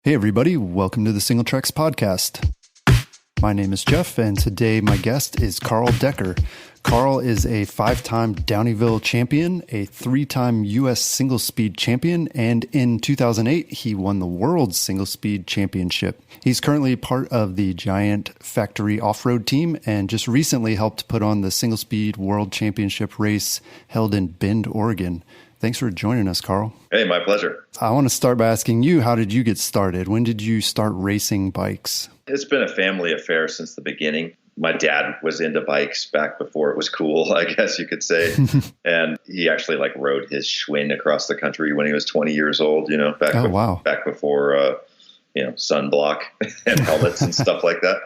Hey everybody, welcome to the Single Treks podcast. My name is Jeff, and today my guest is Carl Decker. Carl is a 5-time Downeyville champion, a 3-time U.S. single speed champion, and in 2008, he won the World Single Speed Championship. He's currently part of the Giant Factory off-road team and just recently helped put on the Single Speed World Championship race held in Bend, Oregon. Thanks for joining us, Carl. Hey, my pleasure. I want to start by asking you, how did you get started? When did you start racing bikes? It's been a family affair since the beginning. My dad was into bikes back before it was cool, I guess you could say. And he actually rode his Schwinn across the country when he was 20 years old, back before, sunblock and helmets and stuff like that.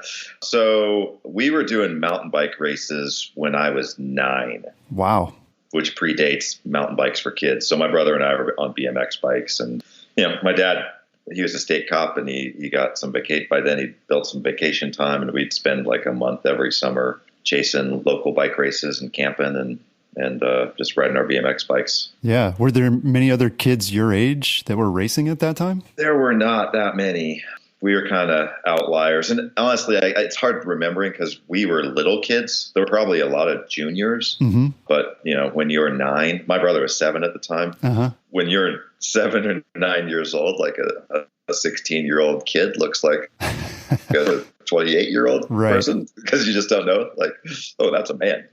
So we were doing mountain bike races when I was 9. Wow. Which predates mountain bikes for kids. So my brother and I were on BMX bikes, and my dad, he was a state cop, and he got some vacation. By then, he built some vacation time, and we'd spend a month every summer chasing local bike races and camping and just riding our BMX bikes. Yeah. Were there many other kids your age that were racing at that time? There were not that many. We were kind of outliers. And honestly, it's hard remembering because we were little kids. There were probably a lot of juniors. Mm-hmm. But, when you were 9, my brother was 7 at the time. Uh-huh. When you're 7 or 9 years old, a 16-year-old kid looks like a 28-year-old person, because you just don't know. That's a man,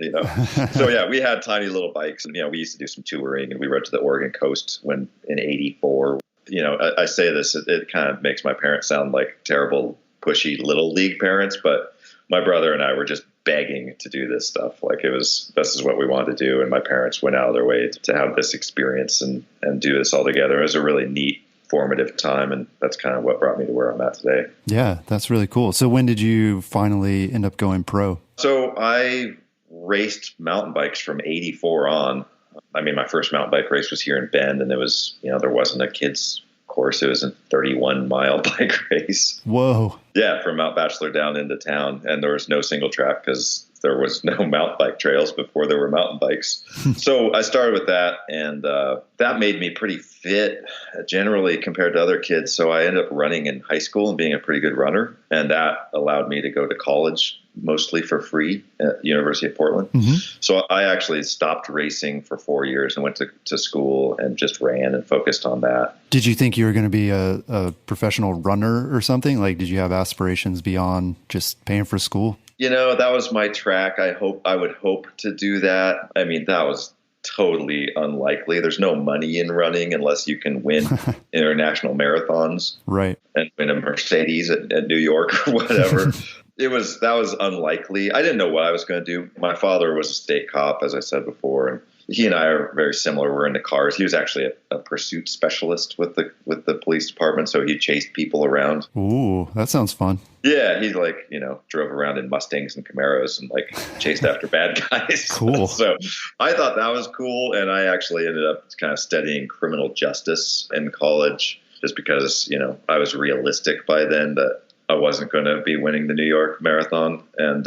So, yeah, we had tiny little bikes. And, we used to do some touring, and we rode to the Oregon coast in 84. I say this, it kind of makes my parents sound like terrible, pushy little league parents, but my brother and I were just begging to do this stuff. This is what we wanted to do. And my parents went out of their way to have this experience and do this all together. It was a really neat, formative time. And that's kind of what brought me to where I'm at today. Yeah, that's really cool. So when did you finally end up going pro? So I raced mountain bikes from 84 on. My first mountain bike race was here in Bend, and it was, there wasn't a kids course. It was a 31-mile bike race. Whoa. Yeah, from Mount Bachelor down into town. And there was no single track because there was no mountain bike trails before there were mountain bikes. So I started with that, and that made me pretty fit generally compared to other kids. So I ended up running in high school and being a pretty good runner. And that allowed me to go to college mostly for free at University of Portland. Mm-hmm. So I actually stopped racing for 4 years and went to school and just ran and focused on that. Did you think you were going to be a professional runner or something? Did you have aspirations beyond just paying for school? That was my track. I would hope to do that. That was totally unlikely. There's no money in running unless you can win international marathons. Right. And win a Mercedes at New York or whatever. That was unlikely. I didn't know what I was going to do. My father was a state cop, as I said before, and he and I are very similar. We're into cars. He was actually a pursuit specialist with the police department, so he chased people around. Ooh, that sounds fun. Yeah, he drove around in Mustangs and Camaros and chased after bad guys. Cool. So I thought that was cool, and I actually ended up kind of studying criminal justice in college just because I was realistic by then that I wasn't going to be winning the New York Marathon, and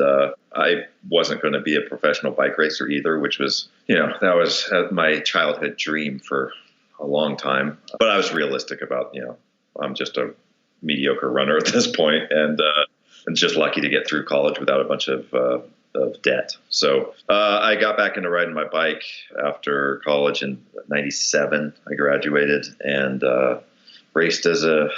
I wasn't going to be a professional bike racer either, which was, that was my childhood dream for a long time. But I was realistic about, I'm just a mediocre runner at this point, and just lucky to get through college without a bunch of debt. So I got back into riding my bike after college in 97. I graduated and raced as a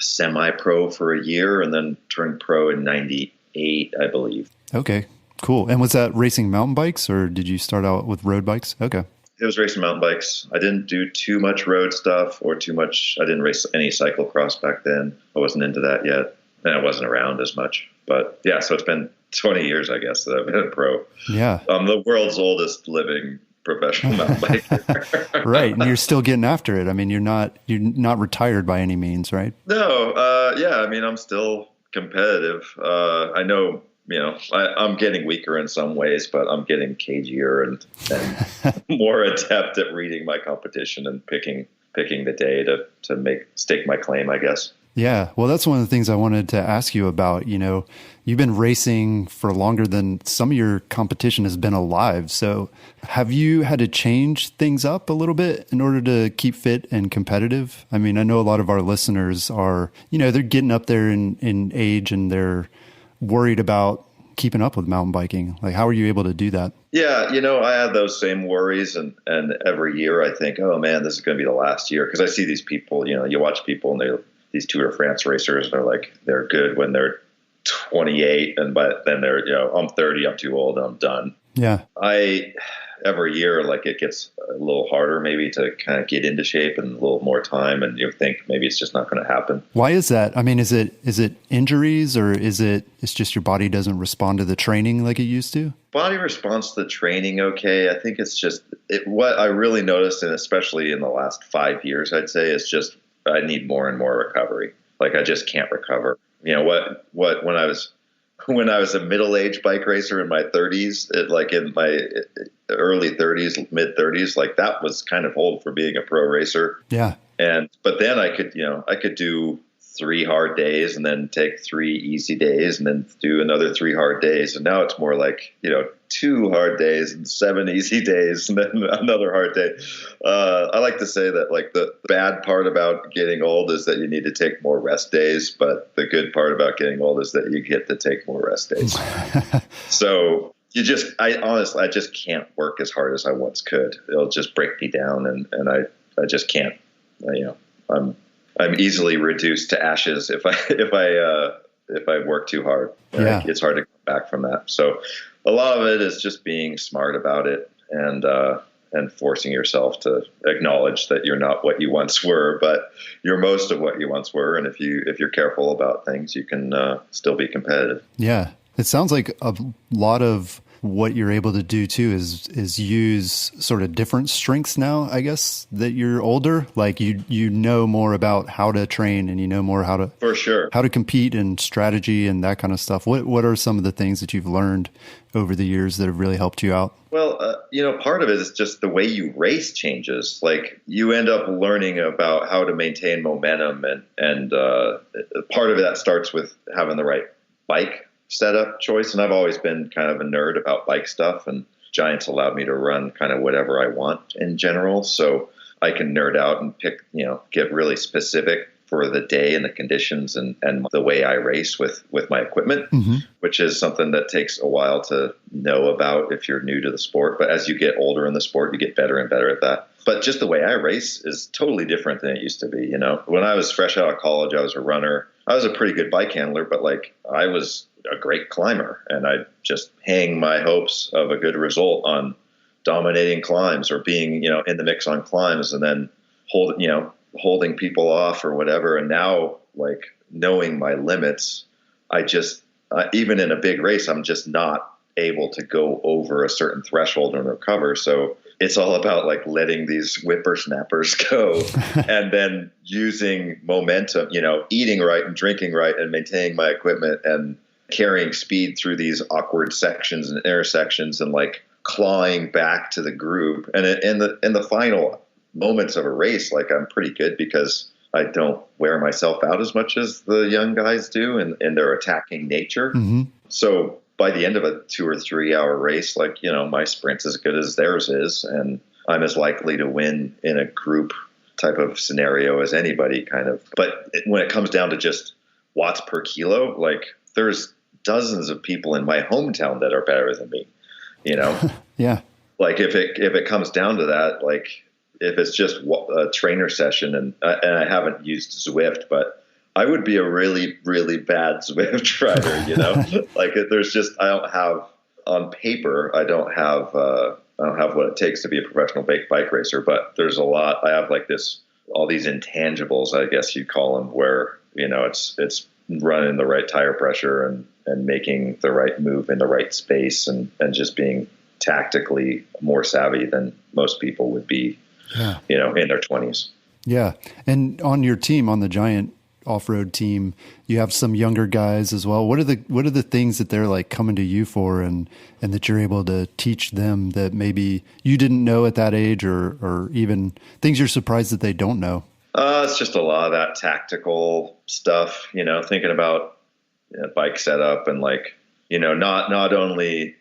semi-pro for a year and then turned pro in 98, I believe. Okay, cool. And was that racing mountain bikes, or did you start out with road bikes? Okay. It was racing mountain bikes. I didn't do too much road stuff I didn't race any cyclocross back then. I wasn't into that yet, and I wasn't around as much. But yeah, so it's been 20 years, I guess, that I've been a pro. Yeah. I'm the world's oldest living professional mountain biker. Right. And you're still getting after it. You're not retired by any means, right? No. Yeah. I'm still competitive. I know, I'm getting weaker in some ways, but I'm getting cagier and more adept at reading my competition and picking the day to stake my claim, I guess. Yeah. Well, that's one of the things I wanted to ask you about. You've been racing for longer than some of your competition has been alive. So have you had to change things up a little bit in order to keep fit and competitive? I mean, I know a lot of our listeners are, they're getting up there in age and they're worried about keeping up with mountain biking. Like, how are you able to do that? Yeah, I had those same worries, and every year I think, oh man, this is going to be the last year, because I see these people. You watch people and these Tour de France racers. They're good when they're 28, but then they're I'm 30, I'm too old, I'm done. Yeah, every year, it gets a little harder maybe to kind of get into shape and a little more time, and you think maybe it's just not going to happen. Why is that? I mean, is it injuries, or it's just your body doesn't respond to the training like it used to? Body responds to the training okay. I think it's just what I really noticed, and especially in the last 5 years, I'd say, is just I need more and more recovery. I just can't recover. When I was a middle-aged bike racer in my 30s, in my early 30s, mid 30s, that was kind of old for being a pro racer. Yeah. But then I could do 3 hard days and then take 3 easy days and then do another 3 hard days. And now it's more 2 hard days and 7 easy days and then another hard day. I like to say that the bad part about getting old is that you need to take more rest days, but the good part about getting old is that you get to take more rest days. So I just can't work as hard as I once could. It'll just break me down, and I just can't. I'm easily reduced to ashes if I work too hard. Yeah. It's hard to come back from that. So a lot of it is just being smart about it and forcing yourself to acknowledge that you're not what you once were, but you're most of what you once were. And if you're careful about things, you can still be competitive. Yeah. It sounds like a lot of what you're able to do too is use sort of different strengths now, I guess, that you're older. You know more about how to train, and you know more how to, for sure, how to compete and strategy and that kind of stuff. What are some of the things that you've learned over the years that have really helped you out? Well, part of it is just the way you race changes. You end up learning about how to maintain momentum, and part of that starts with having the right bike setup choice. And I've always been kind of a nerd about bike stuff, and Giants allowed me to run kind of whatever I want in general. So I can nerd out and pick, get really specific for the day and the conditions and the way I race with my equipment, mm-hmm. which is something that takes a while to know about if you're new to the sport. But as you get older in the sport, you get better and better at that. But just the way I race is totally different than it used to be. When I was fresh out of college, I was a runner. I was a pretty good bike handler, but I was a great climber, and I just hang my hopes of a good result on dominating climbs or being, in the mix on climbs, and then holding people off or whatever. And now, knowing my limits, even in a big race, I'm just not able to go over a certain threshold and recover. So it's all about letting these whippersnappers go and then using momentum, eating right and drinking right and maintaining my equipment and carrying speed through these awkward sections and intersections and clawing back to the group. And in the final moments of a race, I'm pretty good because I don't wear myself out as much as the young guys do in their attacking nature. Mm-hmm. So by the end of a 2 or 3 hour race, my sprint's as good as theirs is, and I'm as likely to win in a group type of scenario as anybody kind of. But when it comes down to just watts per kilo, there's dozens of people in my hometown that are better than me, Yeah. If it comes down to that, if it's just a trainer session, and I haven't used Zwift, but I would be a really, really bad Zwift rider, there's just, I don't have on paper, I don't have what it takes to be a professional bike racer, but there's a lot, I have all these intangibles, I guess you'd call them, where, it's running the right tire pressure and making the right move in the right space and just being tactically more savvy than most people would be, in their 20s. Yeah. And on your team, on the Giant off-road team, you have some younger guys as well. What are the things that they're coming to you for and that you're able to teach them that maybe you didn't know at that age, or even things you're surprised that they don't know? It's just a lot of that tactical stuff, thinking about bike setup and not only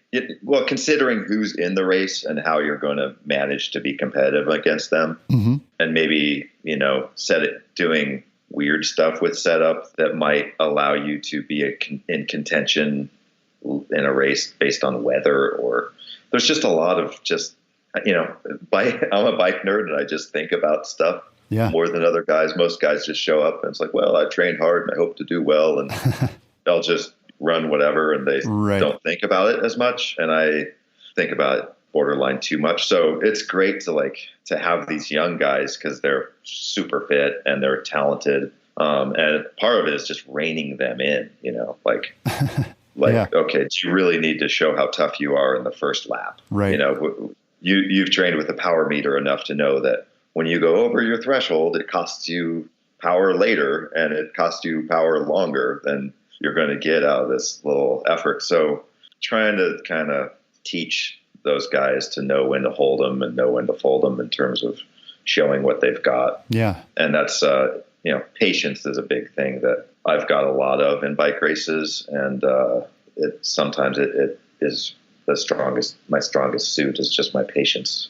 considering who's in the race and how you're going to manage to be competitive against them, and maybe doing weird stuff with setup that might allow you to be in contention in a race based on weather, or there's just a lot of I'm a bike nerd and I just think about stuff more than other guys. Most guys just show up and it's like, well, I trained hard and I hope to do well, and they'll just run whatever, and they don't think about it as much. And I think about it borderline too much. So it's great to have these young guys because they're super fit and they're talented. And part of it is just reining them in, okay, do you really need to show how tough you are in the first lap? Right. You've trained with a power meter enough to know that when you go over your threshold, it costs you power later and it costs you power longer than you're going to get out of this little effort. So trying to kind of teach those guys to know when to hold them and know when to fold them in terms of showing what they've got. Yeah. And that's, patience is a big thing that I've got a lot of in bike races. And sometimes it is my strongest suit is just my patience,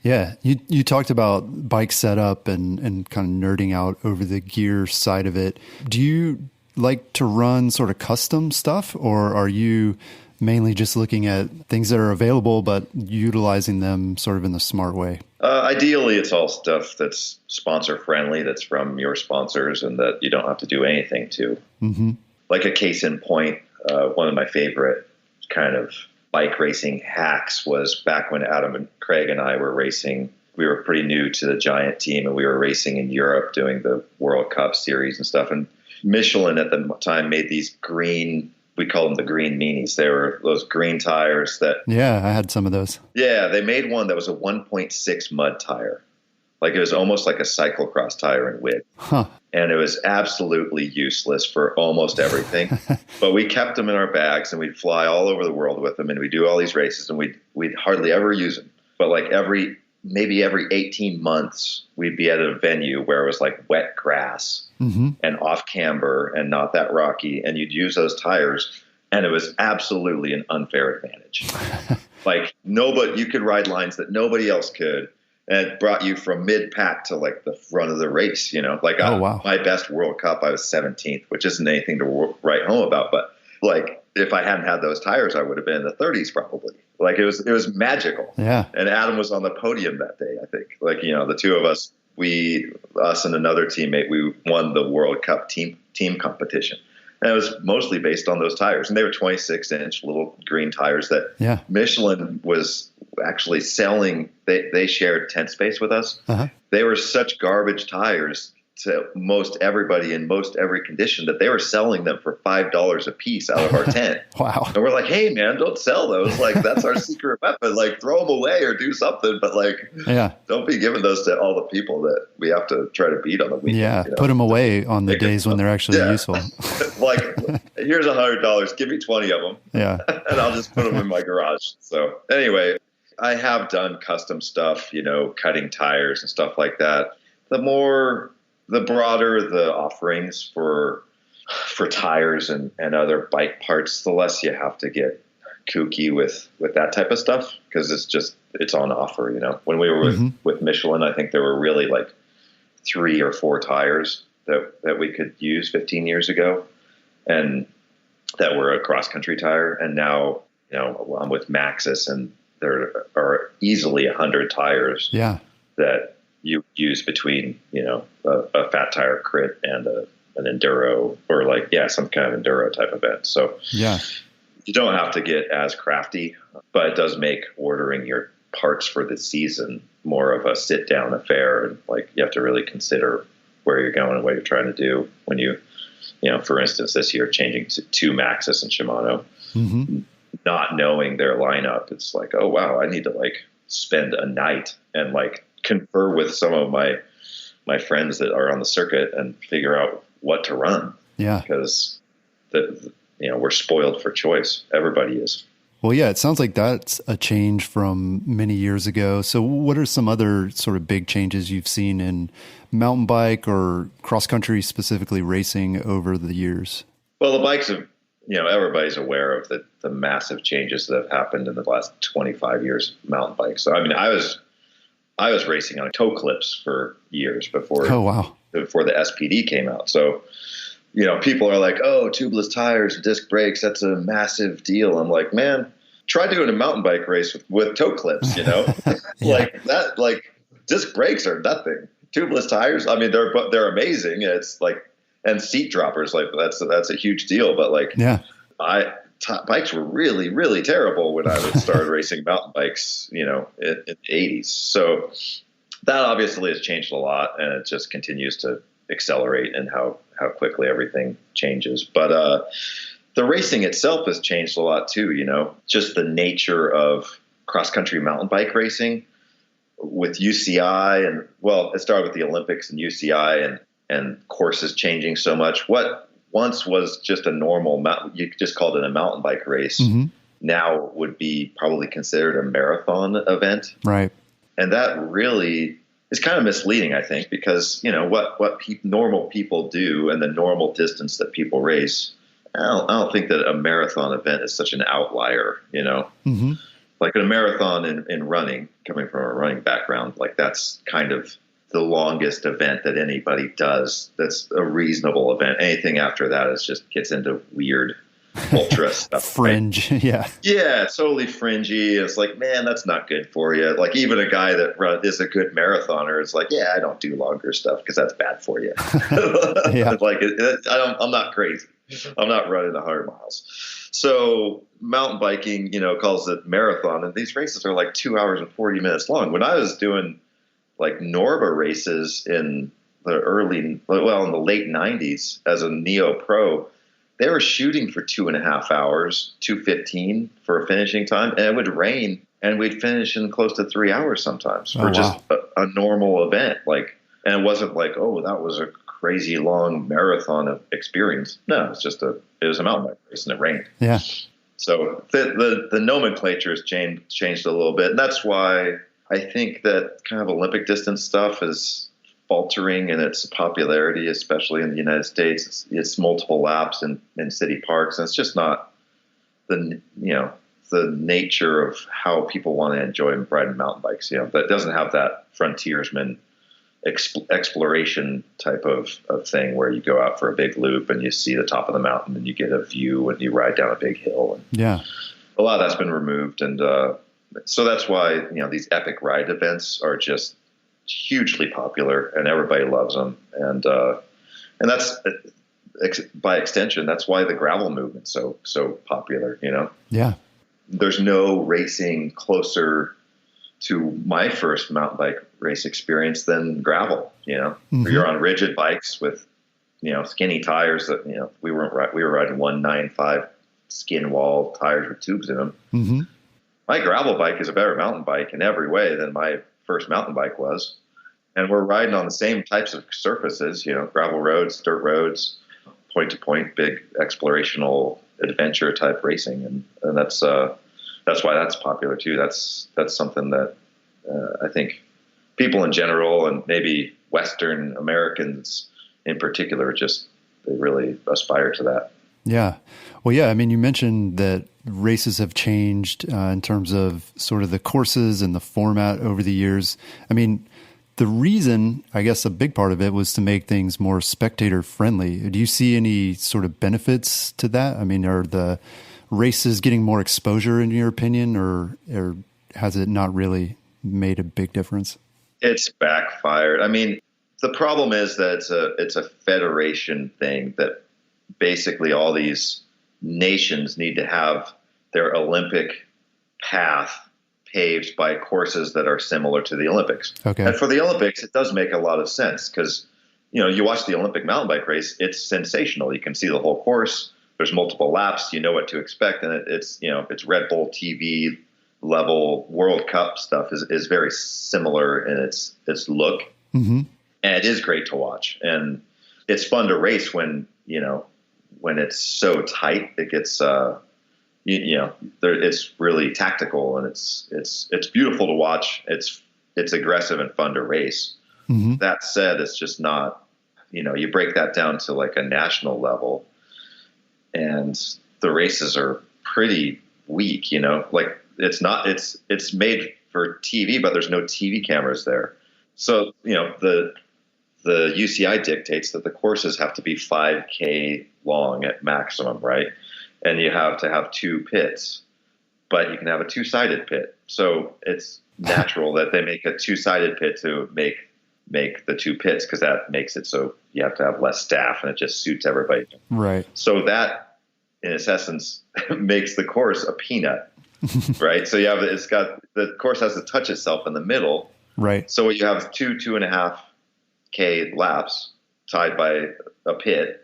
Yeah. You talked about bike setup and kind of nerding out over the gear side of it. Do you like to run sort of custom stuff, or are you mainly just looking at things that are available, but utilizing them sort of in the smart way? Ideally, it's all stuff that's sponsor friendly, that's from your sponsors and that you don't have to do anything to. Mm-hmm. Like a case in point, one of my favorite kind of bike racing hacks was back when Adam and Craig and I were racing. We were pretty new to the Giant team and we were racing in Europe doing the World Cup series and stuff. And Michelin at the time made these green, we called them the green meanies. They were those green tires that... Yeah, I had some of those. Yeah, they made one that was a 1.6 mud tire. Like it was almost like a cyclocross tire in width. Huh. And it was absolutely useless for almost everything. But we kept them in our bags and we'd fly all over the world with them and we'd do all these races and we'd hardly ever use them. But maybe every 18 months, we'd be at a venue where it was like wet grass and off camber and not that rocky. And you'd use those tires and it was absolutely an unfair advantage. You could ride lines that nobody else could. And it brought you from mid pack to like the front of the race, Wow. My best World Cup, I was 17th, which isn't anything to write home about. But if I hadn't had those tires, I would have been in the 30s probably. It was magical. Yeah. And Adam was on the podium that day, I think. The two of us, us and another teammate, we won the World Cup team competition. And it was mostly based on those tires. And they were 26-inch little green tires that Michelin was actually selling. They shared tent space with us. Uh-huh. They were such garbage tires to most everybody in most every condition that they were selling them for $5 a piece out of our tent. Wow. And we're like, hey man, don't sell those. That's our secret weapon. Throw them away or do something. But don't be giving those to all the people that we have to try to beat on the weekend. Yeah. Put them away on the days when they're actually useful. Here's $100. Give me 20 of them. Yeah. And I'll just put them in my garage. So anyway, I have done custom stuff, cutting tires and stuff like that. The broader the offerings for tires and other bike parts, the less you have to get kooky with that type of stuff because it's on offer. When we were with Michelin, I think there were really 3 or 4 tires that we could use 15 years ago and that were a cross country tire. And now, I'm with Maxxis and there are easily 100 tires that you use between, a fat tire crit and an enduro or some kind of enduro type event. So you don't have to get as crafty, but it does make ordering your parts for the season more of a sit down affair. And you have to really consider where you're going and what you're trying to do when you for instance, this year changing to Maxxis and Shimano, not knowing their lineup. It's oh, wow, I need to spend a night and confer with some of my friends that are on the circuit and figure out what to run. Yeah. Because we're spoiled for choice. Everybody is. Well, yeah, it sounds like that's a change from many years ago. So what are some other sort of big changes you've seen in mountain bike or cross country, specifically racing, over the years? Well, the bikes have, everybody's aware of the massive changes that have happened in the last 25 years of mountain bikes. So, I mean, I was racing on toe clips for years before, Oh, wow. before the SPD came out. So, people are like, oh, tubeless tires, disc brakes, that's a massive deal. I'm like, man, try doing a mountain bike race with toe clips, Yeah. like disc brakes are nothing. Tubeless tires, I mean, they're amazing. It's like, and seat droppers, like that's a huge deal. But like, Yeah. Bikes were really, really terrible when I started racing mountain bikes, in the 80s. So that obviously has changed a lot, and it just continues to accelerate in how quickly everything changes. But the racing itself has changed a lot too, just the nature of cross-country mountain bike racing with UCI. And well, it started with the Olympics and UCI and courses changing so much. What once was just a normal you just called it a mountain bike race, now would be probably considered a marathon event. Right. And that really is kind of misleading, I think, because, what normal people do and the normal distance that people race, I don't think that a marathon event is such an outlier, Like a marathon in running, coming from a running background, like that's kind of the longest event that anybody does. That's a reasonable event. Anything after that is just gets into weird ultra stuff. Fringe. Right? Yeah. Yeah. It's totally fringy. It's like, man, that's not good for you. Like even a guy that is a good marathoner, it's like, yeah, I don't do longer stuff because that's bad for you. Yeah. Like I'm not crazy. I'm not running 100 miles. So mountain biking, calls it marathon, and these races are like 2 hours and 40 minutes long. When I was doing like Norba races in the late 90s as a neo pro, they were shooting for 2.5 hours, 2:15 for a finishing time, and it would rain, and we'd finish in close to 3 hours sometimes for just a normal event. Like, and it wasn't like, oh, that was a crazy long marathon of experience. No, it was a mountain bike race, and it rained. Yeah. So the nomenclature has changed a little bit, and that's why I think that kind of Olympic distance stuff is faltering in its popularity, especially in the United States. It's multiple laps in city parks, and it's just not the nature of how people want to enjoy riding mountain bikes. That doesn't have that frontiersman exploration type of thing where you go out for a big loop and you see the top of the mountain and you get a view and you ride down a big hill. And yeah, a lot of that's been removed, and so that's why these epic ride events are just hugely popular and everybody loves them, and that's by extension that's why the gravel movement's so popular. Yeah, there's no racing closer to my first mountain bike race experience than gravel. You're on rigid bikes with skinny tires that we were riding 195 skin wall tires with tubes in them. My gravel bike is a better mountain bike in every way than my first mountain bike was. And we're riding on the same types of surfaces, gravel roads, dirt roads, point to point, big explorational adventure type racing. And that's why that's popular too. That's something that I think people in general and maybe Western Americans in particular, they really aspire to that. Yeah. Well, yeah. I mean, you mentioned that races have changed in terms of sort of the courses and the format over the years. I mean, the reason, I guess a big part of it was to make things more spectator friendly. Do you see any sort of benefits to that? I mean, are the races getting more exposure in your opinion, or has it not really made a big difference? It's backfired. I mean, the problem is that it's a federation thing that basically all these nations need to have their Olympic path paved by courses that are similar to the Olympics. Okay. And for the Olympics, it does make a lot of sense because, you watch the Olympic mountain bike race, it's sensational. You can see the whole course. There's multiple laps. You know what to expect. And it's Red Bull TV level World Cup stuff is very similar in its look. And it is great to watch. And it's fun to race when it's so tight. It gets, it's really tactical, and it's beautiful to watch. It's aggressive and fun to race. Mm-hmm. That said, it's just not, you break that down to like a national level, and the races are pretty weak, like it's made for TV, but there's no TV cameras there. So, the UCI dictates that the courses have to be 5K long at maximum, right? And you have to have 2 pits, but you can have a 2-sided pit. So it's natural that they make a 2-sided pit to make the 2 pits, because that makes it so you have to have less staff, and it just suits everybody. Right. So that, in its essence, makes the course a peanut, right? So the course has to touch itself in the middle. Right. So you have 2.5K laps tied by a pit,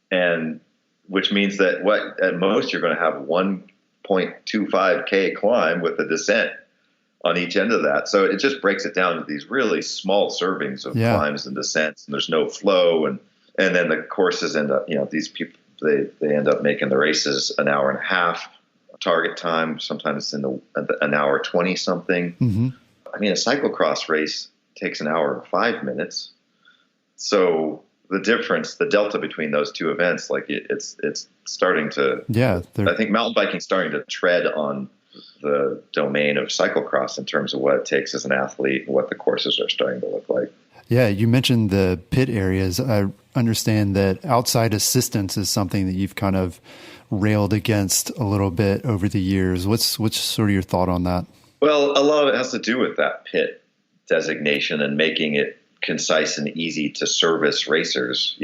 and which means that at most you're going to have 1.25K climb with a descent on each end of that. So it just breaks it down to these really small servings of climbs and descents, and there's no flow. And then the courses end up, these people, they end up making the races an hour and a half target time. Sometimes it's in an hour 20 something. Mm-hmm. I mean, a cyclocross race takes an hour and 5 minutes. So the delta between those two events, like it's starting to, I think mountain biking is starting to tread on the domain of cyclocross in terms of what it takes as an athlete and what the courses are starting to look like. Yeah, you mentioned the pit areas. I understand that outside assistance is something that you've kind of railed against a little bit over the years. What's sort of your thought on that? Well, a lot of it has to do with that pit designation and making it concise and easy to service racers.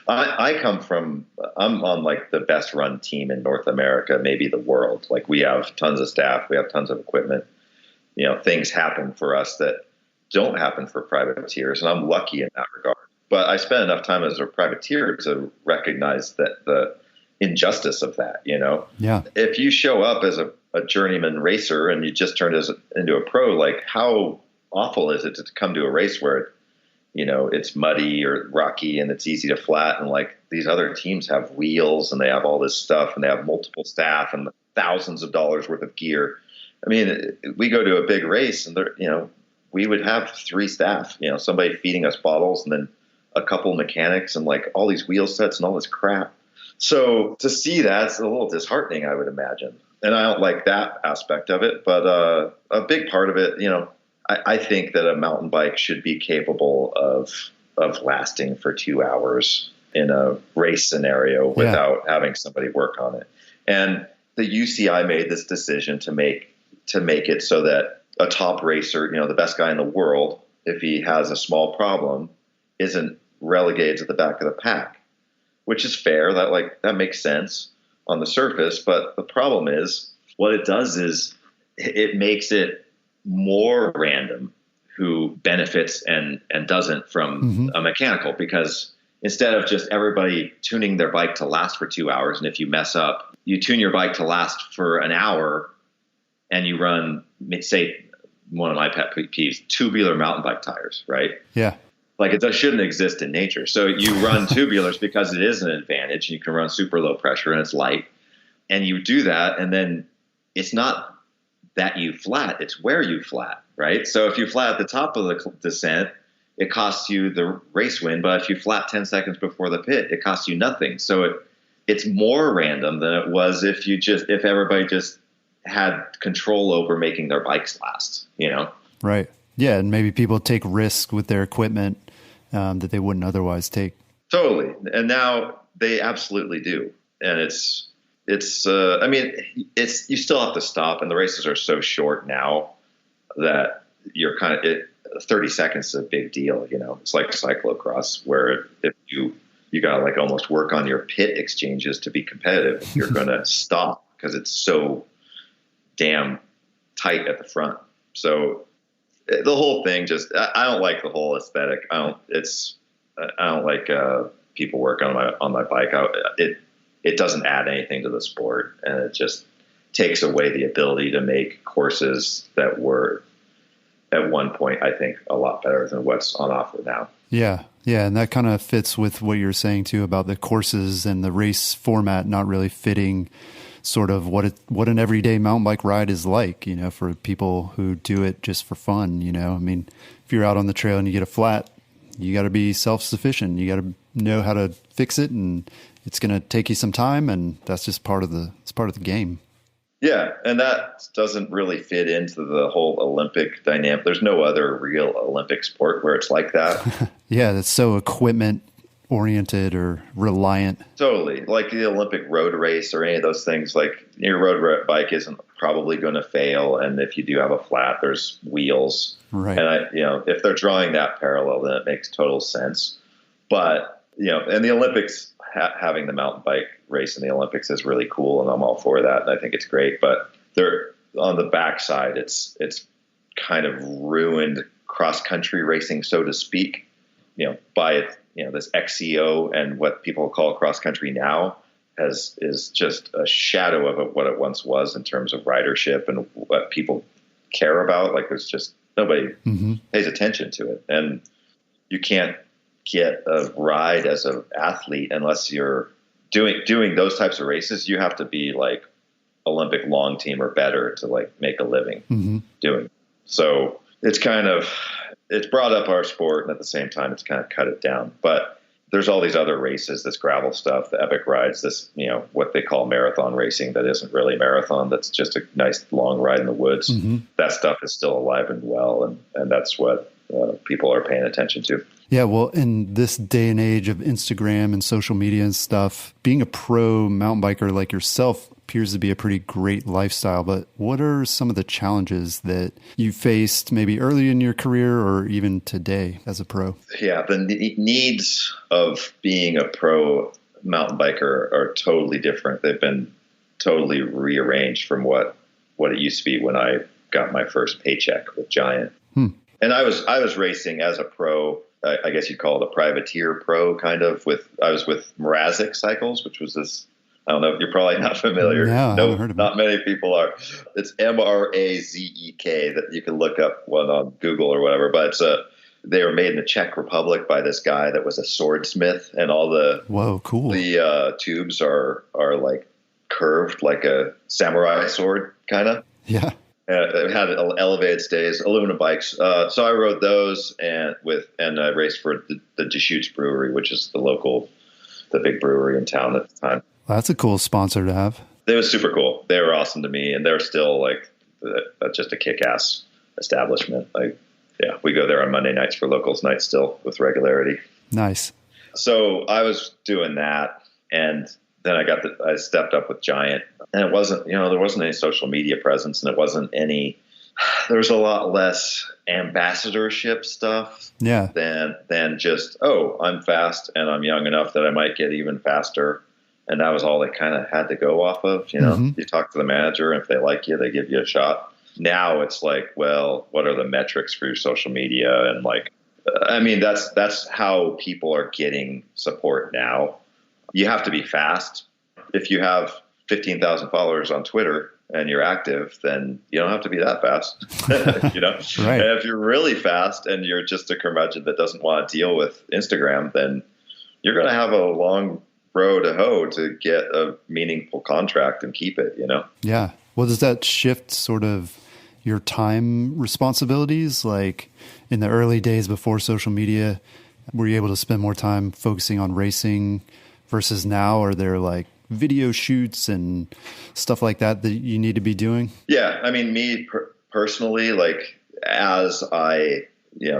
I'm on like the best run team in North America, maybe the world. Like, we have tons of staff, we have tons of equipment. Things happen for us that don't happen for privateers, and I'm lucky in that regard. But I spent enough time as a privateer to recognize that the injustice of that. Yeah. If you show up as a journeyman racer and you just turned into a pro, like, how awful is it to come to a race where it's muddy or rocky and it's easy to flat, and like these other teams have wheels and they have all this stuff and they have multiple staff and thousands of dollars worth of gear. I mean, we go to a big race and we would have 3 staff, somebody feeding us bottles, and then a couple mechanics, and like all these wheel sets and all this crap. So to see that's a little disheartening, I would imagine. And I don't like that aspect of it, but a big part of it, I think that a mountain bike should be capable of lasting for 2 hours in a race scenario without having somebody work on it. And the UCI made this decision to make it so that a top racer, the best guy in the world, if he has a small problem, isn't relegated to the back of the pack, which is fair. That makes sense on the surface. But the problem is, what it does is it makes it more random who benefits and doesn't from a mechanical, because instead of just everybody tuning their bike to last for 2 hours, and if you mess up, you tune your bike to last for an hour, and you run, say, one of my pet peeves, tubular mountain bike tires, right? Yeah. Like, it shouldn't exist in nature. So you run tubulars because it is an advantage, and you can run super low pressure and it's light, and you do that. And then it's not that you flat, it's where you flat, right? So if you flat at the top of the descent, it costs you the race win. But if you flat 10 seconds before the pit, it costs you nothing. So it's more random than it was if everybody just had control over making their bikes last, Right. Yeah. And maybe people take risks with their equipment that they wouldn't otherwise take. Totally. And now they absolutely do. And you still have to stop, and the races are so short now that you're 30 seconds is a big deal. It's like cyclocross, where if you got to almost work on your pit exchanges to be competitive, you're going to stop because it's so damn tight at the front. So the whole thing I don't like the whole aesthetic. I don't like people work on my bike. It doesn't add anything to the sport, and it just takes away the ability to make courses that were at one point, I think, a lot better than what's on offer now. Yeah. Yeah. And that kind of fits with what you're saying too about the courses and the race format not really fitting sort of what an everyday mountain bike ride is like, you know, for people who do it just for fun. You know, I mean, if you're out on the trail and you get a flat, you got to be self-sufficient. You got to know how to fix it, and it's going to take you some time, and that's just part of the game. Yeah, and that doesn't really fit into the whole Olympic dynamic. There's no other real Olympic sport where it's like that. Yeah, that's so equipment oriented or reliant. Totally. Like the Olympic road race or any of those things, like your road bike isn't probably going to fail. And if you do have a flat, there's wheels. Right. And if they're drawing that parallel, then it makes total sense. But, and the Olympics, having the mountain bike race in the Olympics is really cool, and I'm all for that, and I think it's great. But they're on the backside, it's kind of ruined cross country racing, so to speak, by this XCO, and what people call cross country now is just a shadow of what it once was in terms of ridership and what people care about. Like, there's just nobody pays attention to it, and you can't get a ride as an athlete unless you're doing those types of races. You have to be like Olympic long team or better to like make a living doing. So it's brought up our sport, and at the same time it's kind of cut it down. But there's all these other races, this gravel stuff, the epic rides, this, what they call marathon racing that isn't really marathon. That's just a nice long ride in the woods. That stuff is still alive and well. And that's what people are paying attention to. Yeah, well, in this day and age of Instagram and social media and stuff, being a pro mountain biker like yourself appears to be a pretty great lifestyle. But what are some of the challenges that you faced maybe early in your career or even today as a pro? Yeah, the needs of being a pro mountain biker are totally different. They've been totally rearranged from what it used to be when I got my first paycheck with Giant. And I was racing as a pro. I guess you'd call it a privateer pro, kind of. I was with Mrazek Cycles, which was this. I don't know if you're probably not familiar. No, I haven't heard of not many people are. It's Mrazek that you can look up one on Google or whatever. But they were made in the Czech Republic by this guy that was a swordsmith, and all the cool. The tubes are like curved like a samurai sword, kind of. Yeah. It had elevated stays, aluminum bikes. So I rode those and I raced for the Deschutes Brewery, which is the big brewery in town at the time. Well, that's a cool sponsor to have. It was super cool. They were awesome to me, and they're still like just a kick-ass establishment. We go there on Monday nights for locals night still with regularity. Nice. So I was doing that, and then I stepped up with Giant, and it wasn't, there wasn't any social media presence, and there was a lot less ambassadorship stuff than just, I'm fast and I'm young enough that I might get even faster. And that was all they kind of had to go off of. You talk to the manager, and if they like you, they give you a shot. Now it's like, well, what are the metrics for your social media? And that's how people are getting support now. You have to be fast. If you have 15,000 followers on Twitter and you're active, then you don't have to be that fast. Right. And if you're really fast and you're just a curmudgeon that doesn't want to deal with Instagram, then you're going to have a long row to hoe to get a meaningful contract and keep it, Yeah. Well, does that shift sort of your time responsibilities? Like in the early days before social media, were you able to spend more time focusing on racing versus now? Are there like video shoots and stuff like that you need to be doing? Yeah. I mean, me personally, like as I,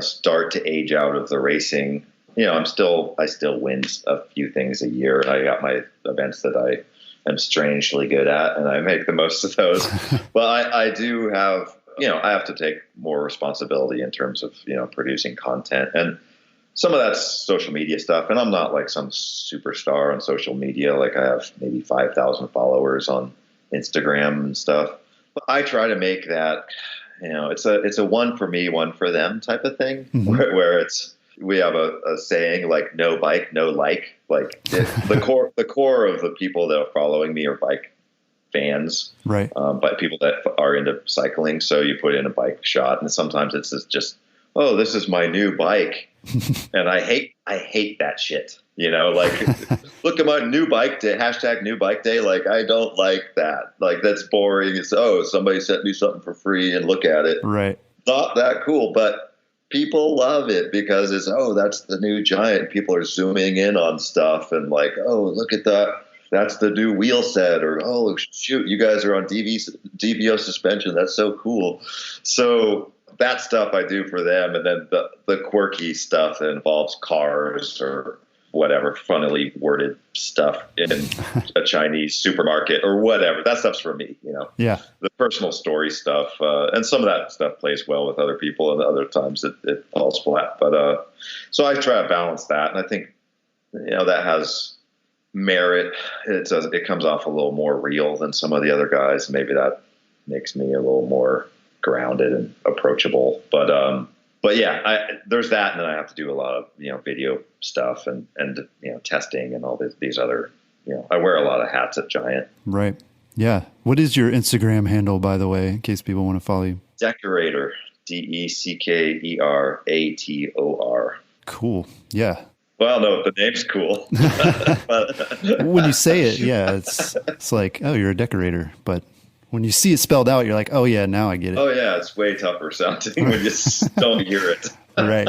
start to age out of the racing, I still win a few things a year, and I got my events that I am strangely good at, and I make the most of those. But I do have, I have to take more responsibility in terms of, producing content, and some of that's social media stuff. And I'm not like some superstar on social media. Like I have maybe 5,000 followers on Instagram and stuff. But I try to make that, it's a one for me, one for them type of thing, where we have a saying like no bike, no like. Like the core of the people that are following me are bike fans, right? But people that are into cycling. So you put in a bike shot, and sometimes it's just, oh, this is my new bike. And I hate that shit. You know, like, look at my new bike day, hashtag new bike day. Like, I don't like that. Like, that's boring. It's, oh, somebody sent me something for free and look at it. Right. Not that cool, but people love it because it's, oh, that's the new Giant. People are zooming in on stuff and like, oh, look at that. That's the new wheel set, or, oh, shoot, you guys are on DVO suspension. That's so cool. So that stuff I do for them. And then the quirky stuff that involves cars or whatever funnily worded stuff in a Chinese supermarket or whatever. That stuff's for me, you know. Yeah. The personal story stuff, and some of that stuff plays well with other people, and other times it falls flat. But so I try to balance that, and I think, you know, that has merit. It comes off a little more real than some of the other guys. Maybe that makes me a little more grounded and approachable. But yeah, there's that, and then I have to do a lot of, you know, video stuff and you know, testing and all these other, you know, I wear a lot of hats at Giant. Right. Yeah. What is your Instagram handle, by the way, in case people want to follow you? Decorator, DECKERATOR. Cool. Yeah. Well, no, the name's cool. When you say it, yeah, it's like, oh, you're a decorator. But when you see it spelled out, you're like, oh yeah, now I get it. Oh yeah, it's way tougher sounding when you just don't hear it. Right.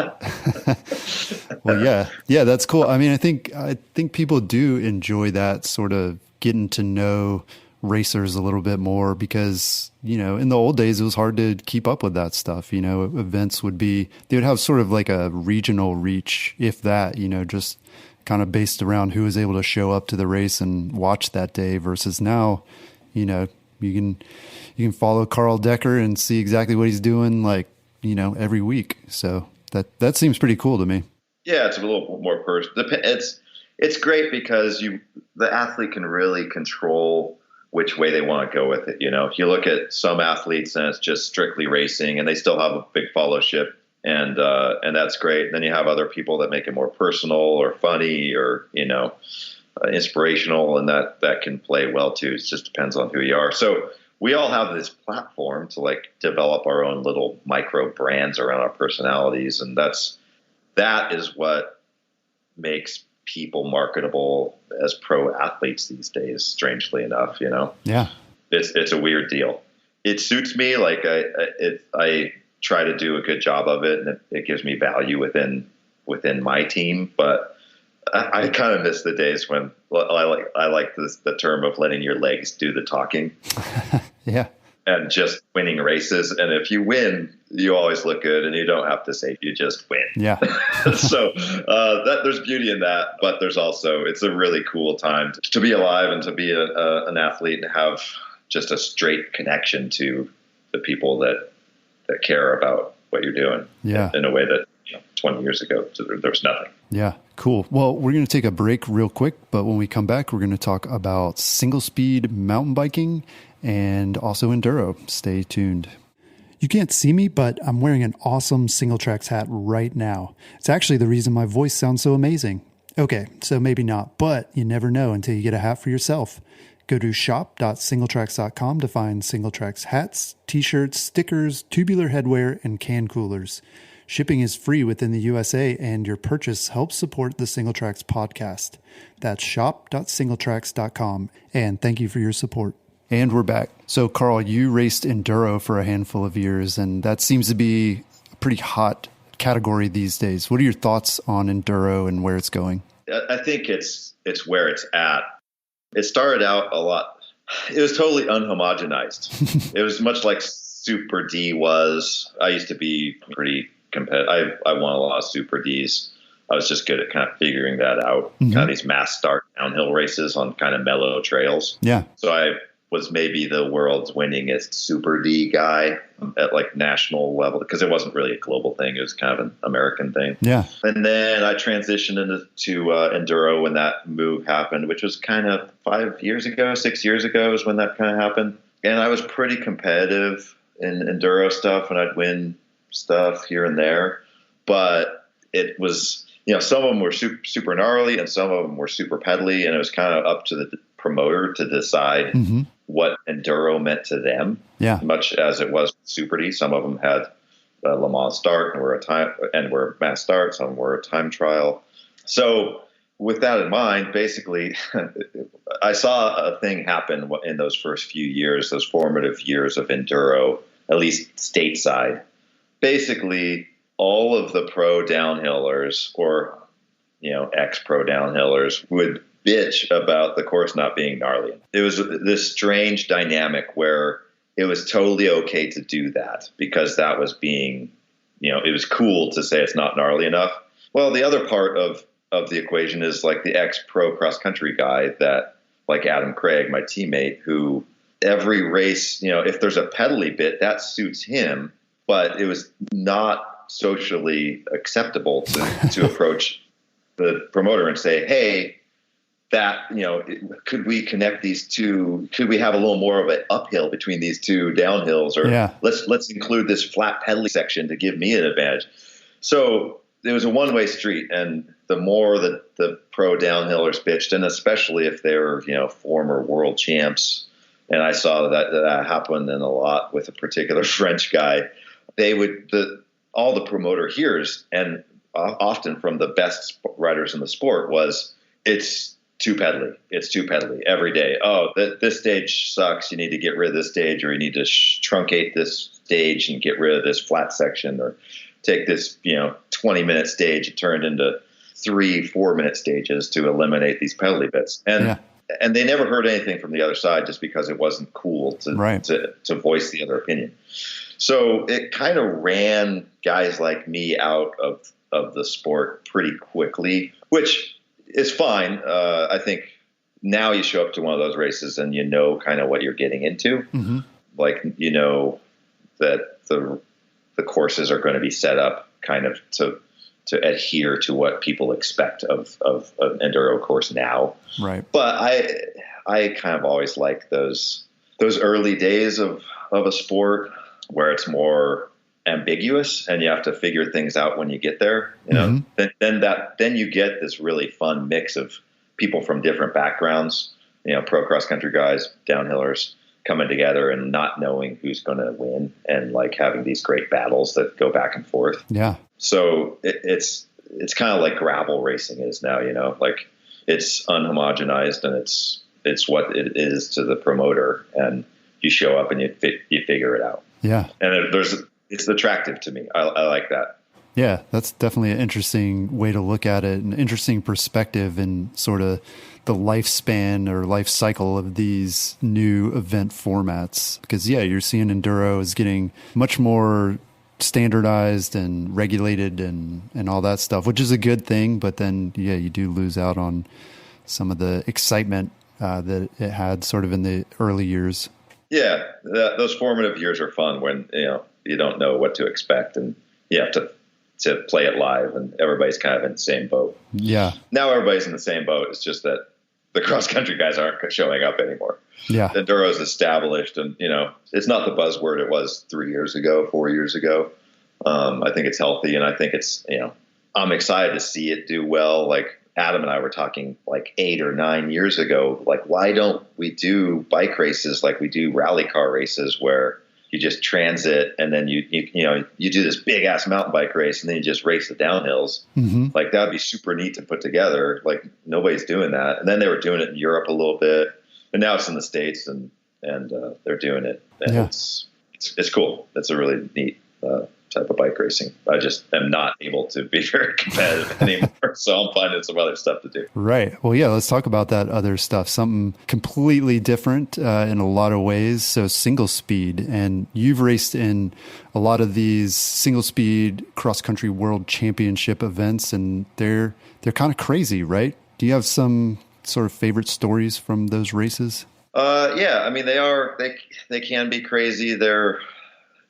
Well, yeah, that's cool. I mean, I think people do enjoy that sort of getting to know racers a little bit more because, you know, in the old days, it was hard to keep up with that stuff. You know, events they would have sort of like a regional reach, if that, you know, just kind of based around who was able to show up to the race and watch that day versus now, you know, you can follow Carl Decker and see exactly what he's doing, like, you know, every week. So that seems pretty cool to me. Yeah, it's a little more personal. It's great because the athlete can really control which way they want to go with it. You know, if you look at some athletes and it's just strictly racing and they still have a big followership, and that's great. And then you have other people that make it more personal or funny or, you know, inspirational, and that can play well too. It just depends on who you are. So we all have this platform to like develop our own little micro brands around our personalities. And that is what makes people marketable as pro athletes these days, strangely enough, you know? Yeah. It's a weird deal. It suits me. Like I try to do a good job of it, and it gives me value within my team, but I kind of miss the days when I like the term of letting your legs do the talking. Yeah. And just winning races. And if you win, you always look good, and you don't have to say you just win. Yeah. So there's beauty in that, but there's also, it's a really cool time to be alive and to be an athlete and have just a straight connection to the people that care about what you're doing. Yeah. In a way that, you know, 20 years ago, there was nothing. Yeah, cool. Well, we're going to take a break real quick, but when we come back, we're going to talk about single speed mountain biking and also enduro. Stay tuned. You can't see me, but I'm wearing an awesome Single Tracks hat right now. It's actually the reason my voice sounds so amazing. Okay, so maybe not, but you never know until you get a hat for yourself. Go to shop.singletracks.com to find Singletracks hats, t-shirts, stickers, tubular headwear, and can coolers. Shipping is free within the USA, and your purchase helps support the Singletracks podcast. That's shop.singletracks.com, and thank you for your support. And we're back. So, Carl, you raced enduro for a handful of years, and that seems to be a pretty hot category these days. What are your thoughts on enduro and where it's going? I think it's where it's at. It started out a lot. It was totally unhomogenized. It was much like Super D was. I used to be pretty competitive. I won a lot of Super Ds. I was just good at kind of figuring that out. Kind of these mass start downhill races on kind of mellow trails. Yeah. So I was maybe the world's winningest Super D guy at like national level, because it wasn't really a global thing. It was kind of an American thing. Yeah. And then I transitioned into enduro when that move happened, which was kind of 6 years ago is when that kind of happened. And I was pretty competitive in enduro stuff, and I'd win stuff here and there, but it was, you know, some of them were super gnarly and some of them were super pedally, and it was kind of up to the promoter to decide what enduro meant to them. Yeah. Much as it was Super D. Some of them had Le Mans start and were mass start. Some were a time trial. So with that in mind, basically, I saw a thing happen in those first few years, those formative years of enduro, at least stateside. Basically, all of the pro downhillers or, ex-pro downhillers would bitch about the course not being gnarly. It was this strange dynamic where it was totally okay to do that because that was being, it was cool to say it's not gnarly enough. Well, the other part of the equation is like the ex-pro cross-country guy that, like Adam Craig, my teammate, who every race, if there's a pedally bit, that suits him, but it was not socially acceptable to approach the promoter and say, hey, that, could we connect these two? Could we have a little more of an uphill between these two downhills? Or let's include this flat pedaling section to give me an advantage. So it was a one-way street, and the more that the pro downhillers bitched, and especially if they were, former world champs, and I saw that happen in a lot with a particular French guy, all the promoter hears, and often from the best riders in the sport, was it's too pedally. It's too pedally every day. Oh, this stage sucks. You need to get rid of this stage, or you need to truncate this stage and get rid of this flat section, or take this, 20-minute stage and turn it into 3-4 minute stages to eliminate these pedally bits. And they never heard anything from the other side just because it wasn't cool to voice the other opinion. So it kind of ran guys like me out of the sport pretty quickly, which is fine. I think now you show up to one of those races and kind of what you're getting into. Mm-hmm. Like, that the courses are going to be set up kind of to adhere to what people expect of an enduro course now. Right. But I kind of always like those early days of a sport where it's more ambiguous and you have to figure things out when you get there. Then you get this really fun mix of people from different backgrounds, pro cross country guys, downhillers, coming together and not knowing who's going to win, and like having these great battles that go back and forth. Yeah. So it's kind of like gravel racing is now, like it's unhomogenized, and it's what it is to the promoter, and you show up and you figure it out. Yeah. And it's attractive to me. I like that. Yeah, that's definitely an interesting way to look at it, an interesting perspective, and sort of the lifespan or life cycle of these new event formats. Because, you're seeing enduro is getting much more standardized and regulated and all that stuff, which is a good thing. But then, you do lose out on some of the excitement that it had sort of in the early years. Yeah, those formative years are fun when, you don't know what to expect, and you have to play it live, and everybody's kind of in the same boat. Yeah. Now everybody's in the same boat. It's just that the cross country guys aren't showing up anymore. Yeah. Enduro's established, and, it's not the buzzword it was 3 years ago, 4 years ago. I think it's healthy, and I think it's, I'm excited to see it do well. Like Adam and I were talking like 8 or 9 years ago, like, why don't we do bike races like we do rally car races, where you just transit and then you do this big ass mountain bike race and then you just race the downhills. Mm-hmm. Like that'd be super neat to put together. Like nobody's doing that. And then they were doing it in Europe a little bit, and now it's in the States, and they're doing it. And it's cool. It's a really neat type of bike racing. I just am not able to be very competitive anymore, so I'm finding some other stuff to do. Right. Well, let's talk about that other stuff. Something completely different in a lot of ways. So single speed, and you've raced in a lot of these single speed cross country world championship events, and they're kind of crazy, right? Do you have some sort of favorite stories from those races? I mean, they can be crazy.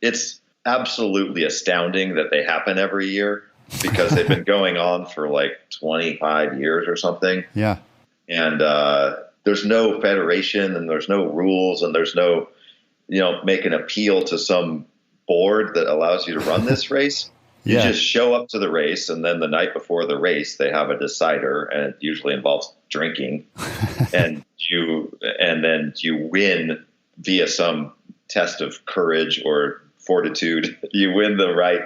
It's absolutely astounding that they happen every year, because they've been going on for like 25 years or something. Yeah. And there's no federation, and there's no rules, and there's no, make an appeal to some board that allows you to run this race. You just show up to the race, and then the night before the race, they have a decider, and it usually involves drinking, and then you win via some test of courage or fortitude. You win the right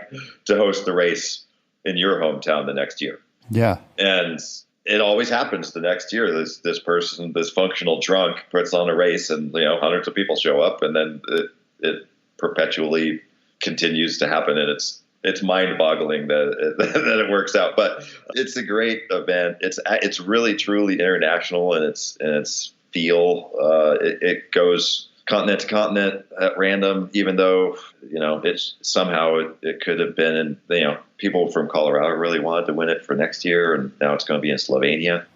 to host the race in your hometown the next year. Yeah. And it always happens the next year. This person, this functional drunk, puts on a race, and hundreds of people show up, and then it perpetually continues to happen, and it's mind-boggling that that it works out. But it's a great event. It's really truly international, and it's feel. It goes continent to continent at random, even though it's somehow it could have been, and people from Colorado really wanted to win it for next year, and now it's going to be in Slovenia.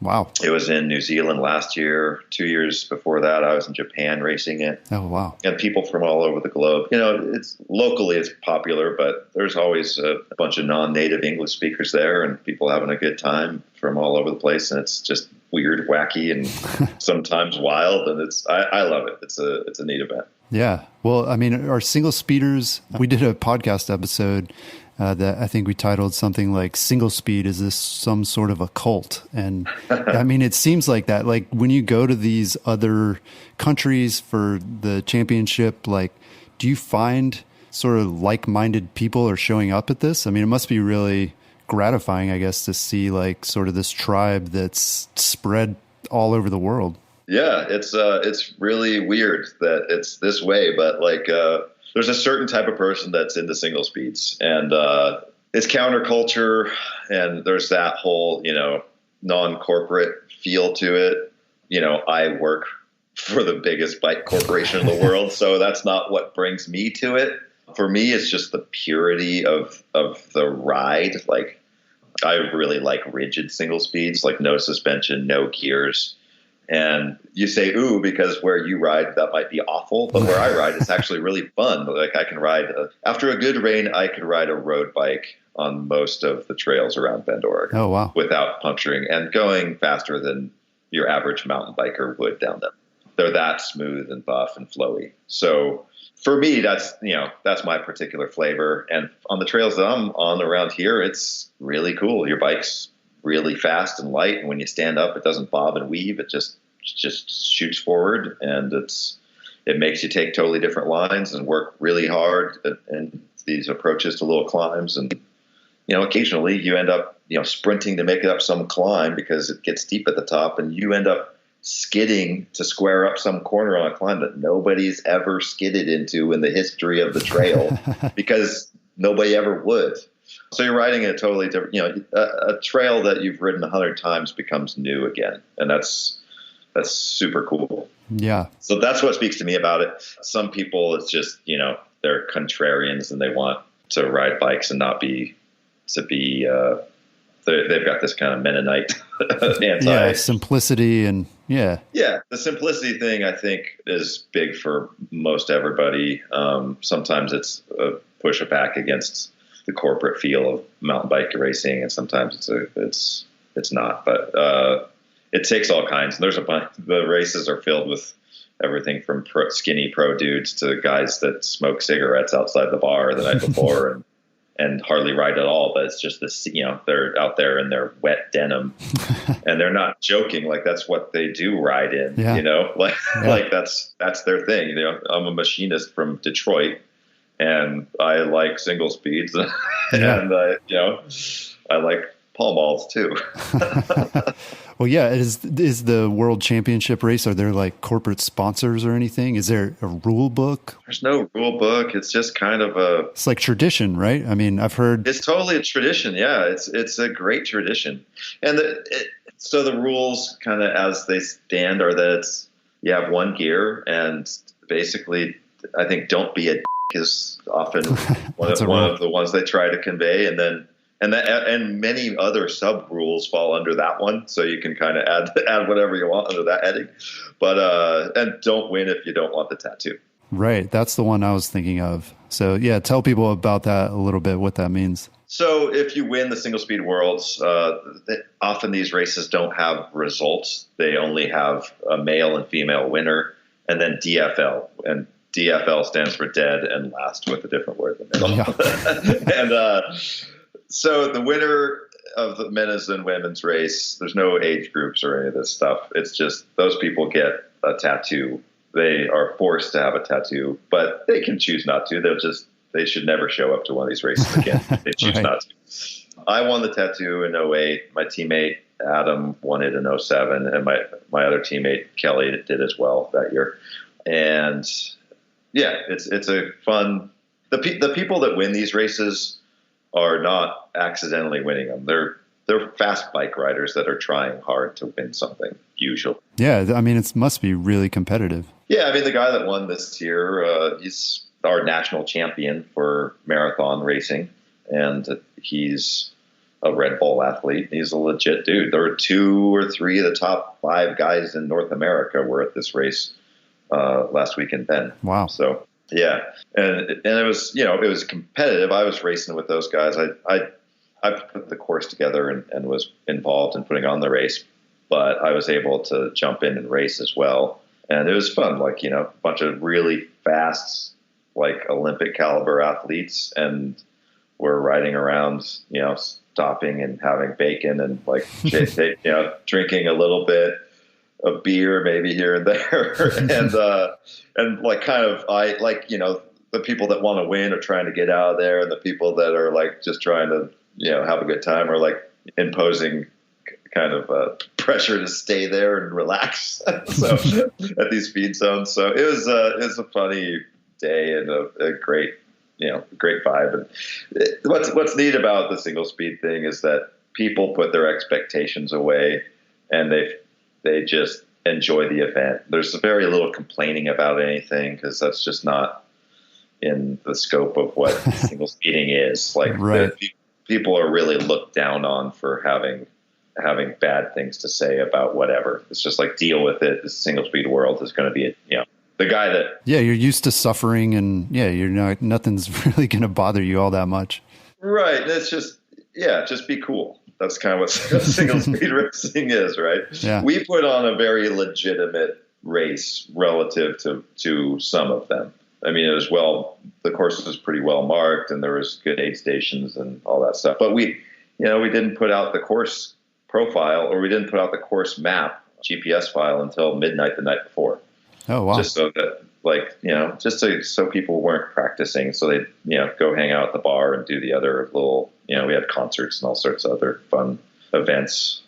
Wow. It was in New Zealand last year. 2 years before that, I was in Japan racing it. Oh, wow. And people from all over the globe. It's locally it's popular, but there's always a bunch of non-native English speakers there, and people having a good time from all over the place. And it's just weird, wacky, and sometimes wild. And I love it. It's a neat event. Yeah. Well, I mean, our single speeders, we did a podcast episode that I think we titled something like "Single Speed, is this some sort of a cult?" And I mean, it seems like that. Like when you go to these other countries for the championship, like, do you find sort of like-minded people are showing up at this? I mean, it must be really gratifying, I guess, to see like sort of this tribe that's spread all over the world. Yeah, it's really weird that it's this way, but like there's a certain type of person that's into single speeds, and it's counterculture, and there's that whole non-corporate feel to it. I work for the biggest bike corporation in the world, so that's not what brings me to it. For me, it's just the purity of the ride. Like, I really like rigid single speeds, like no suspension, no gears. And you say, ooh, because where you ride, that might be awful. But where I ride, it's actually really fun. Like, I can ride, after a good rain, I could ride a road bike on most of the trails around Bend, Oregon. Oh, wow. Without puncturing and going faster than your average mountain biker would down them. They're that smooth and buff and flowy. So for me, that's my particular flavor. And on the trails that I'm on around here, it's really cool. Your bike's really fast and light, and when you stand up, it doesn't bob and weave. It just shoots forward, and it makes you take totally different lines and work really hard and these approaches to little climbs. And occasionally you end up sprinting to make it up some climb because it gets steep at the top, and you end up skidding to square up some corner on a climb that nobody's ever skidded into in the history of the trail because nobody ever would. So you're riding a totally different, a trail that you've ridden 100 times becomes new again. And that's super cool. Yeah. So that's what speaks to me about it. Some people, it's just, they're contrarians and they want to ride bikes and not they've got this kind of Mennonite simplicity and yeah. The simplicity thing, I think, is big for most everybody. Sometimes it's a push back against the corporate feel of mountain bike racing, and sometimes it's not. But it takes all kinds. And there's a bunch. The races are filled with everything from skinny pro dudes to guys that smoke cigarettes outside the bar the night before and hardly ride at all. But it's just this, they're out there in their wet denim, and they're not joking. Like, that's what they do ride in. Yeah. Like that's their thing. I'm a machinist from Detroit, and I like single speeds, and I like Pall Malls too. Well, yeah, is the World Championship race, are there like corporate sponsors or anything? Is there a rule book? There's no rule book. It's just kind of it's like tradition, right? I mean, I've heard it's totally a tradition. Yeah, it's a great tradition. And so the rules kind of as they stand are that you have one gear, and basically I think don't be a is often one of the ones they try to convey, and many other sub rules fall under that one, so you can kind of add whatever you want under that heading. But and don't win if you don't want the tattoo. Right, that's the one I was thinking of. So yeah, tell people about that a little bit, what that means. So if you win the single speed worlds, often these races don't have results. They only have a male and female winner, and then DFL, and DFL stands for dead and last with a different word in the middle. Yeah. And so the winner of the men's and women's race, there's no age groups or any of this stuff. It's just those people get a tattoo. They are forced to have a tattoo, but they can choose not to. They should never show up to one of these races again. They choose not to. I won the tattoo in 2008. My teammate Adam won it in '07, and my other teammate Kelly did as well that year. And yeah, it's a fun. The people that win these races are not accidentally winning them. They're fast bike riders that are trying hard to win something, usually. Yeah, I mean, it must be really competitive. Yeah, I mean, the guy that won this year, he's our national champion for marathon racing, and he's a Red Bull athlete. He's a legit dude. There were 2 or 3 of the top 5 guys in North America were at this race last week in Bend. Wow. So yeah, and it was, it was competitive. I was racing with those guys. I put the course together and was involved in putting on the race, but I was able to jump in and race as well. And it was fun, like, a bunch of really fast, like Olympic caliber athletes, and we're riding around, stopping and having bacon and like, drinking a little bit of beer, maybe here and there. and like, kind of, the people that want to win are trying to get out of there, and the people that are like just trying to, have a good time are like imposing kind of pressure to stay there and relax. So at these speed zones. So it was a funny day and a great, great vibe. And what's neat about the single speed thing is that people put their expectations away and they just enjoy the event. There's very little complaining about anything, because that's just not in the scope of what single speeding is. Like, right. People are really looked down on for having bad things to say about whatever. It's just like, deal with it. The single speed world is going to be, the guy that. Yeah. You're used to suffering, and nothing's really going to bother you all that much. Right. It's just be cool. That's kind of what single speed racing is, right? Yeah. We put on a very legitimate race relative to some of them. I mean, the course was pretty well marked, and there was good aid stations and all that stuff. But we didn't put out the course profile, or we didn't put out the course map GPS file until midnight the night before. Oh, wow. Just so that, so people weren't practicing. So they'd, go hang out at the bar and do the other little, we had concerts and all sorts of other fun events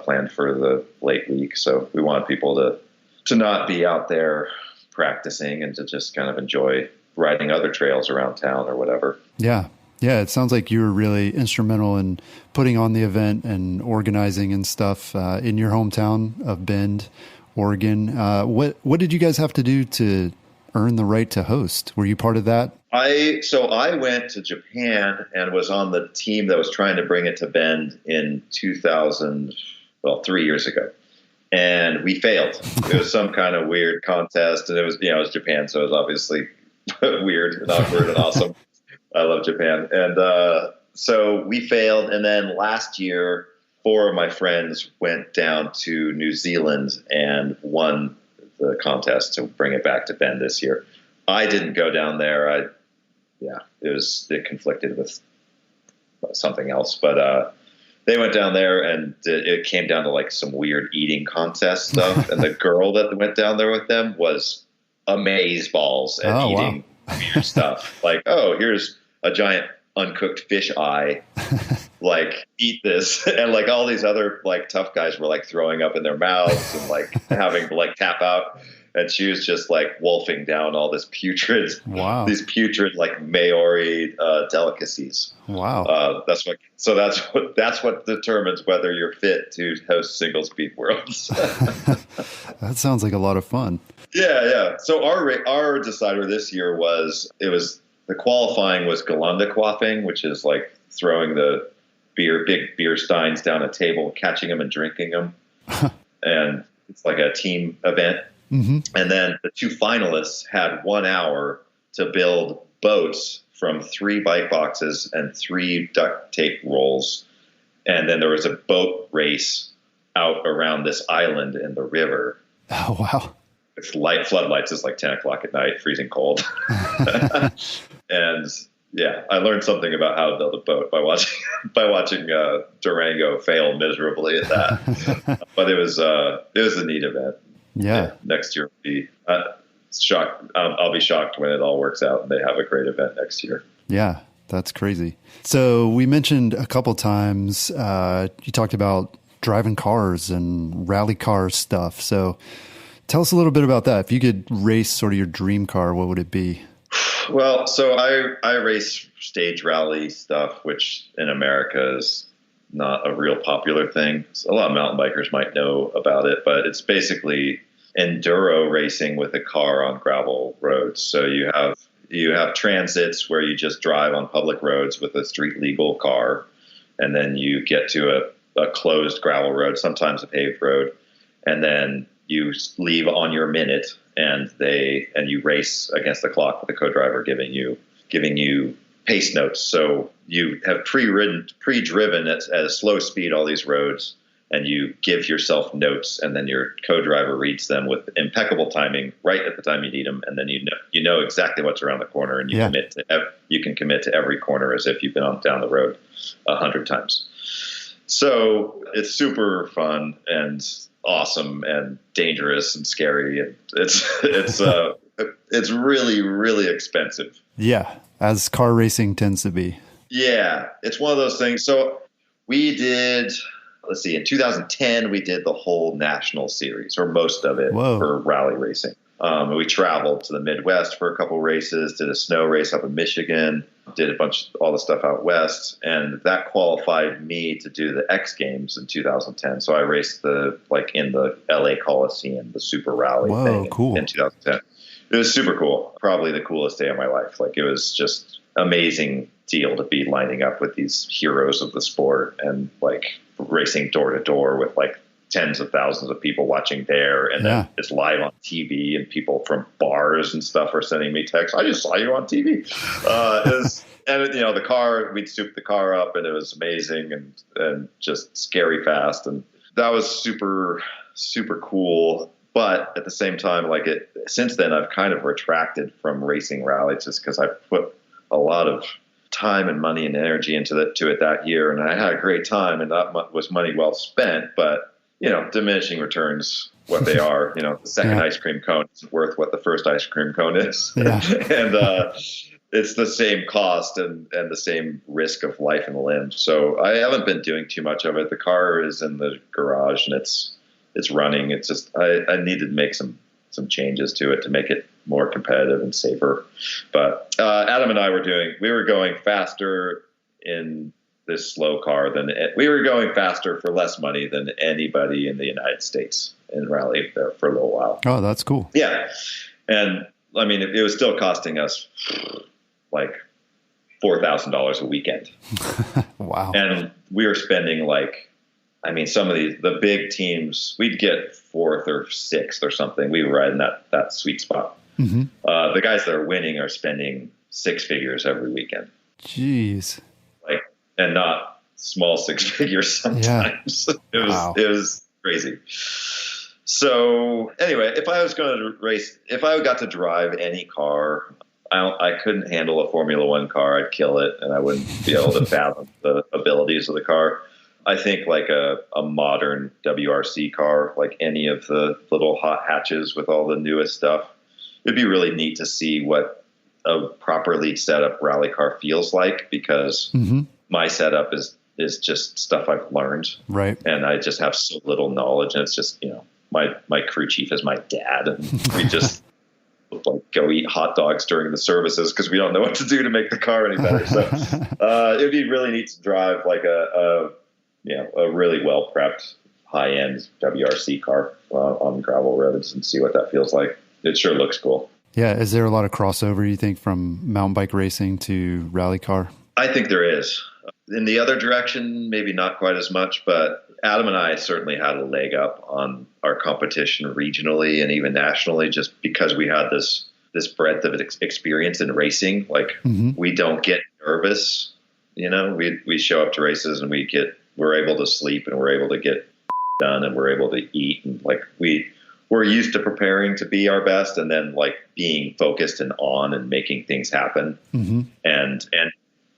planned for the late week. So we wanted people to not be out there practicing, and to just kind of enjoy riding other trails around town or whatever. Yeah. Yeah. It sounds like you were really instrumental in putting on the event and organizing and stuff in your hometown of Bend, Oregon. What did you guys have to do to earn the right to host? Were you part of that? I went to Japan and was on the team that was trying to bring it to Bend in 3 years ago. And we failed. It was some kind of weird contest, and it was Japan, so it was obviously weird and awkward and awesome. I love Japan. And so we failed. And then last year, 4 of my friends went down to New Zealand and won the contest to bring it back to Bend this year. I didn't go down there. It conflicted with something else, but they went down there, and it came down to like some weird eating contest stuff. And the girl that went down there with them was amazeballs at eating weird stuff. Like, here's a giant uncooked fish eye. Like, eat this. And like all these other like tough guys were like throwing up in their mouths and like having to like tap out. And she was just like wolfing down all this these putrid like Maori delicacies. Wow. That's what determines whether you're fit to host single speed worlds. That sounds like a lot of fun. Yeah. So our decider this year the qualifying was Galunda quaffing, which is like throwing the big beer steins down a table, catching them and drinking them. And it's like a team event. Mm-hmm. And then the 2 finalists had 1 hour to build boats from 3 bike boxes and 3 duct tape rolls. And then there was a boat race out around this island in the river. Oh, wow. It's floodlights. It's like 10 o'clock at night, freezing cold. And yeah, I learned something about how to build a boat by watching Durango fail miserably at that. But it was a neat event. Yeah. Next year will be shocked. I'll be shocked when it all works out and they have a great event next year. Yeah, that's crazy. So we mentioned a couple times, you talked about driving cars and rally car stuff. So tell us a little bit about that. If you could race sort of your dream car, what would it be? Well, so I race stage rally stuff, which in America is not a real popular thing. So a lot of mountain bikers might know about it, but it's basically enduro racing with a car on gravel roads. So you have transits where you just drive on public roads with a street legal car, and then you get to a closed gravel road, sometimes a paved road, and then you leave on your minute, and you race against the clock with the co-driver giving you pace notes. So you have pre-driven at a slow speed all these roads, and you give yourself notes, and then your co-driver reads them with impeccable timing right at the time you need them, and then you know exactly what's around the corner, and you can commit to every corner as if you've been down the road 100 times. So it's super fun and awesome and dangerous and scary, and it's really, really expensive. Yeah, as car racing tends to be. Yeah, it's one of those things. So we did, let's see, in 2010 we did the whole national series, or most of it. Whoa. For rally racing. We traveled to the Midwest for a couple races, did a snow race up in Michigan, did all the stuff out west, and that qualified me to do the X Games in 2010. So I raced in the LA Coliseum, the Super Rally thing cool. in 2010. It was super cool. Probably the coolest day of my life. It was just amazing deal to be lining up with these heroes of the sport and racing door to door with tens of thousands of people watching there, and then it's live on TV, and people from bars and stuff are sending me texts. I just saw you on TV. The car, we'd soup the car up, and it was amazing and just scary fast, and that was super, super cool. But at the same time, since then, I've kind of retracted from racing rally just because I put a lot of time and money and energy into it that year, and I had a great time, and that was money well spent, but diminishing returns what they are. The second ice cream cone isn't worth what the first ice cream cone is. Yeah. And it's the same cost and the same risk of life and limb. So I haven't been doing too much of it. The car is in the garage and it's running. It's just I needed to make some changes to it to make it more competitive and safer. But Adam and I we were going faster in this slow car we were going faster for less money than anybody in the United States in rally there for a little while. Oh, that's cool. Yeah. And I mean, it was still costing us $4,000 a weekend. Wow. And we were spending some of the big teams, we'd get fourth or sixth or something. We were right in that sweet spot. Mm-hmm. The guys that are winning are spending six figures every weekend. Jeez. And not small six figures sometimes. Yeah. It was crazy. So anyway, if I got to drive any car, I couldn't handle a Formula One car. I'd kill it, and I wouldn't be able to fathom the abilities of the car. I think a modern WRC car, any of the little hot hatches with all the newest stuff, it'd be really neat to see what a properly set up rally car feels like, because my setup is just stuff I've learned. Right. And I just have so little knowledge, and it's just, my crew chief is my dad, and we just go eat hot dogs during the services because we don't know what to do to make the car any better. So it'd be really neat to drive a really well prepped high end WRC car on gravel roads and see what that feels like. It sure looks cool. Yeah. Is there a lot of crossover, you think, from mountain bike racing to rally car? I think there is. In the other direction, maybe not quite as much, but Adam and I certainly had a leg up on our competition regionally and even nationally, just because we had this breadth of experience in racing. We don't get nervous, we show up to races and we're able to sleep, and we're able to get done, and we're able to eat, and we're used to preparing to be our best, and then being focused and on and making things happen, and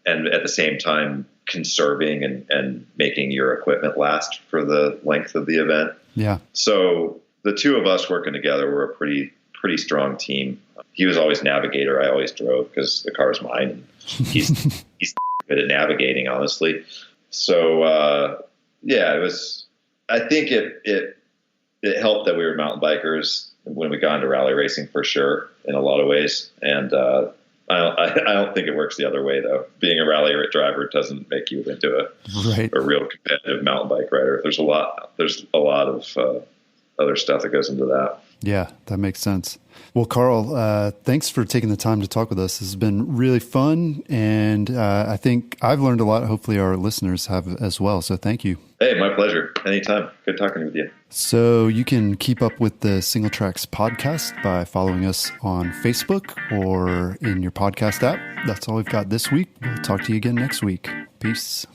at the same time conserving and making your equipment last for the length of the event. Yeah. So the two of us working together were a pretty strong team. He was always navigator. I always drove because the car's mine. And he's good at navigating, honestly. So, it was I think it helped that we were mountain bikers when we got into rally racing for sure in a lot of ways. And I don't think it works the other way though. Being a rally driver doesn't make you into a real competitive mountain bike rider. There's a lot of other stuff that goes into that. Yeah, that makes sense. Well, Carl, thanks for taking the time to talk with us. This has been really fun, and I think I've learned a lot. Hopefully our listeners have as well, so thank you. Hey, my pleasure. Anytime. Good talking with you. So you can keep up with the Single Tracks podcast by following us on Facebook or in your podcast app. That's all we've got this week. We'll talk to you again next week. Peace.